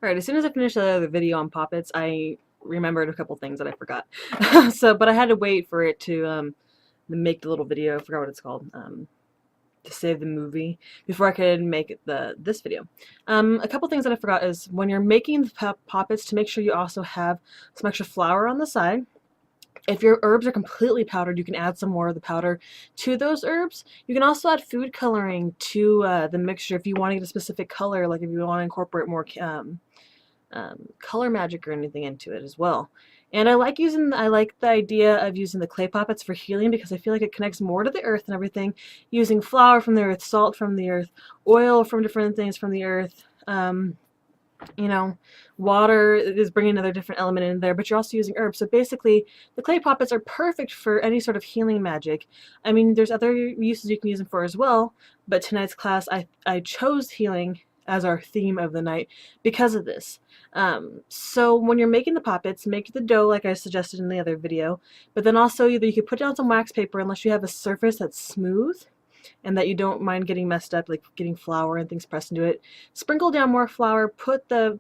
Alright, as soon as I finished the other video on Poppets, I remembered a couple things that I forgot. But I had to wait for it to make the little video. I forgot what it's called. To save the movie before I could make this video. A couple things that I forgot is when you're making the Poppets, to make sure you also have some extra flour on the side. If your herbs are completely powdered, you can add some more of the powder to those herbs. You can also add food coloring to the mixture if you want to get a specific color, like if you want to incorporate more color magic or anything into it as well. And I like the idea of using the clay poppets for healing because I feel like it connects more to the earth and everything. Using flour from the earth, salt from the earth, oil from different things from the earth. You know, water is bringing another different element in there, but you're also using herbs. So basically, the clay poppets are perfect for any sort of healing magic. I mean, there's other uses you can use them for as well, but tonight's class, I chose healing as our theme of the night because of this. So when you're making the poppets, make the dough like I suggested in the other video, but then also either you could put down some wax paper unless you have a surface that's smooth and that you don't mind getting messed up, like getting flour and things pressed into it. Sprinkle down more flour, put the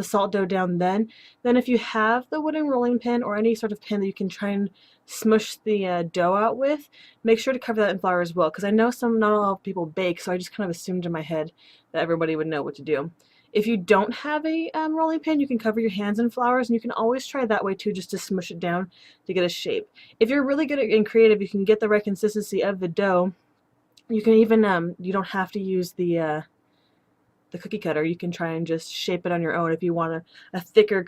salt dough down then. Then if you have the wooden rolling pin or any sort of pin that you can try and smush the dough out with, make sure to cover that in flour as well, because I know not a lot of people bake, so I just kind of assumed in my head that everybody would know what to do. If you don't have a rolling pin, you can cover your hands in flours, and you can always try that way too, just to smush it down to get a shape. If you're really good and creative, you can get the right consistency of the dough. You can even you don't have to use the cookie cutter. You can try and just shape it on your own if you want a thicker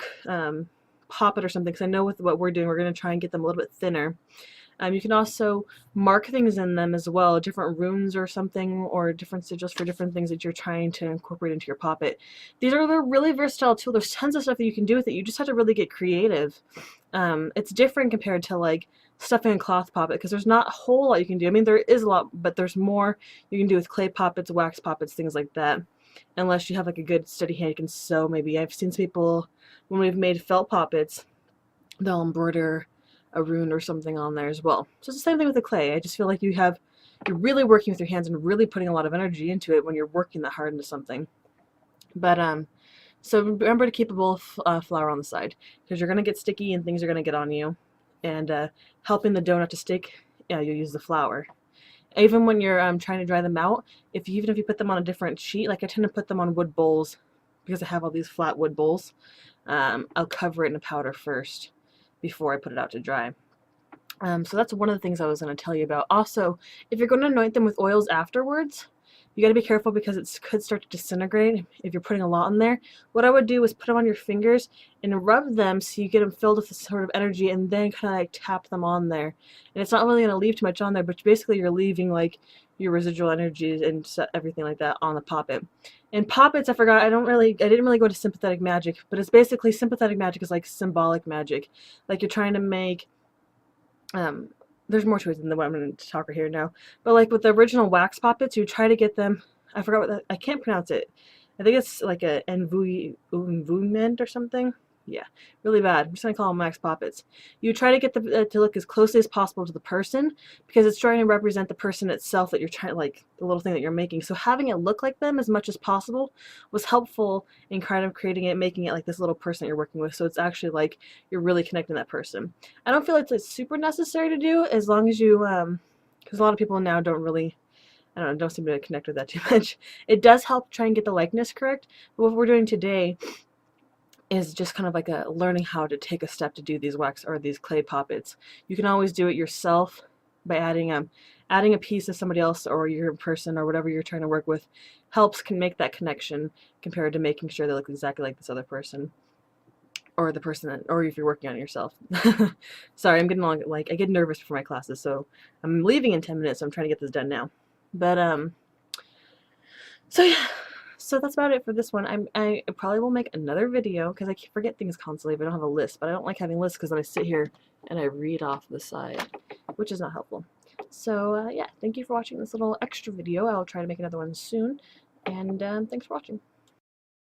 poppet or something, because I know with what we're doing, we're going to try and get them a little bit thinner. You can also mark things in them as well, different runes or something, or different sigils for different things that you're trying to incorporate into your poppet. They're really versatile too. There's tons of stuff that you can do with it. You just have to really get creative. It's different compared to like stuffing a cloth poppet, because there's not a whole lot you can do. I mean, there is a lot, but there's more you can do with clay poppets, wax poppets, things like that. Unless you have like a good steady hand, you can sew. Maybe I've seen some people, when we've made felt poppets, they'll embroider a rune or something on there as well. So it's the same thing with the clay. I just feel like you're really working with your hands and really putting a lot of energy into it when you're working that hard into something. But so remember to keep a bowl of flour on the side, because you're gonna get sticky and things are gonna get on you. And helping the dough not to stick, yeah, you'll use the flour. Even when you're trying to dry them out, even if you put them on a different sheet, like I tend to put them on wood bowls because I have all these flat wood bowls. I'll cover it in a powder first before I put it out to dry. So that's one of the things I was going to tell you about. Also, if you're going to anoint them with oils afterwards, you got to be careful because it could start to disintegrate if you're putting a lot in there. What I would do is put them on your fingers and rub them so you get them filled with this sort of energy, and then kind of like tap them on there. And it's not really going to leave too much on there, but basically you're leaving like your residual energies and everything like that on the poppet. And poppets, I forgot, I didn't really go to sympathetic magic, but it's basically sympathetic magic is like symbolic magic. Like you're trying to make there's more to it than what I'm going to talk here now. But like with the original wax poppets, you try to get them. I forgot I can't pronounce it. I think it's like a envoyment or something. Yeah, really bad. I'm just gonna call them wax poppets. You try to get them to look as closely as possible to the person, because it's trying to represent the person itself that you're trying, like the little thing that you're making. So having it look like them as much as possible was helpful in kind of creating it, making it like this little person that you're working with. So it's actually like you're really connecting that person. I don't feel like it's super necessary to do, as long as you, because a lot of people now don't seem to connect with that too much. It does help try and get the likeness correct. But what we're doing today is just kind of like a learning how to take a step to do these wax or these clay poppets. You can always do it yourself by adding a piece of somebody else or your person or whatever you're trying to work with. Can make that connection compared to making sure they look exactly like this other person, or the person or if you're working on it yourself. Sorry, I'm getting I get nervous for my classes, so I'm leaving in 10 minutes, so I'm trying to get this done now. But so yeah, so that's about it for this one. I probably will make another video because I forget things constantly if I don't have a list. But I don't like having lists because then I sit here and I read off the side, which is not helpful. So yeah, thank you for watching this little extra video. I'll try to make another one soon, and thanks for watching.